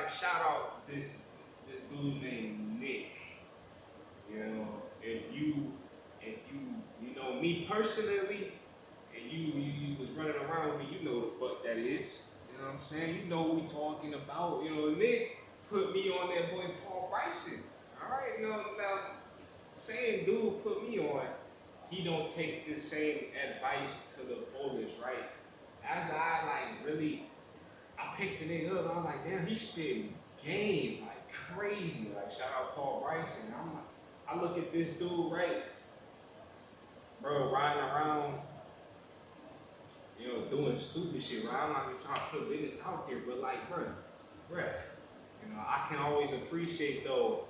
like shout out this dude named Nick. You know, if you know me personally, and you was running around with me, you know the fuck that is. You know what I'm saying? You know what we talking about. You know, Nick put me on that boy Paul Bryson. All right, you know now same dude put me on. He don't take the same advice to the fullest, right? As I like really, I picked the nigga up. I was like, damn, he spit game like crazy. Like shout out Paul Bryson. I'm like, I look at this dude, right, bro, riding around, you know, doing stupid shit, right? I'm not even trying to put business out there, but like, bro, you know, I can always appreciate though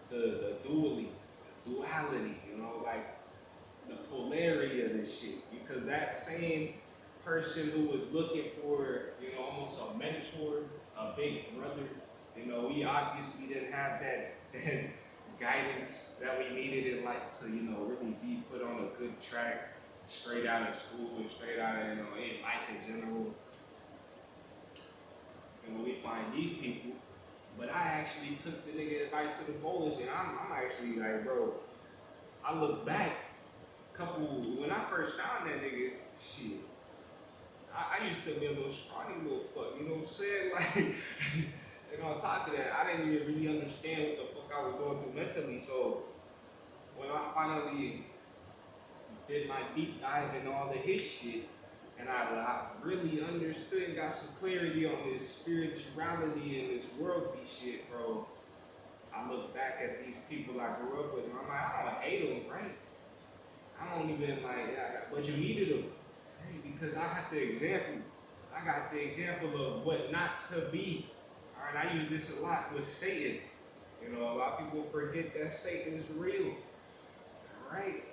the duality, you know, like the polarity of this shit. Because that same person who was looking for, you know, almost a mentor, a big brother, you know, we obviously didn't have that guidance that we needed in life to, you know, really be put on a good track straight out of school and straight out of, you know, in life in general. And when we find these people, but I actually took the nigga advice to the fullest, and I'm actually like, bro, I look back, when I first found that nigga, shit, I used to be a little scrawny little fuck, you know what I'm saying? Like, and on top of that, I didn't even really understand what the fuck I was going through mentally. So when I finally did my deep dive in all of his shit, and I really understood and got some clarity on this spirituality and this worldly shit, bro. I look back at these people I grew up with, and I'm like, I don't hate them, right? I don't even like, but you needed them, right? Because I got the example. I got the example of what not to be. All right, I use this a lot with Satan. You know, a lot of people forget that Satan is real, right?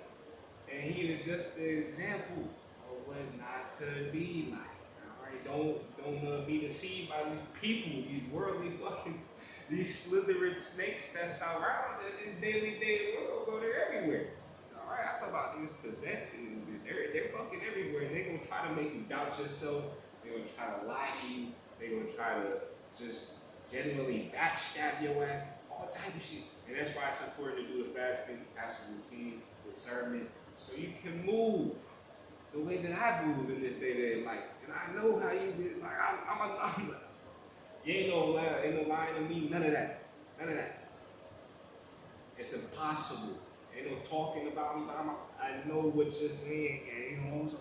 And he is just the example of what not to be like. All right, don't be deceived by these people, these worldly fucking, these slithering snakes that surround this daily day world. Go there everywhere. All right, I talk about these possessed. They're fucking everywhere, and they're gonna try to make you doubt yourself. They're gonna try to lie to you. They're gonna try to just generally backstab your ass, all type of shit. And that's why it's important to do the fasting, have some routine, discernment, so you can move the way that I move in this day-to-day life. And I know how you did. Like I'm you ain't no lying to me. None of that. None of that. It's impossible. Ain't no talking about me. I know what you're saying, and you know. So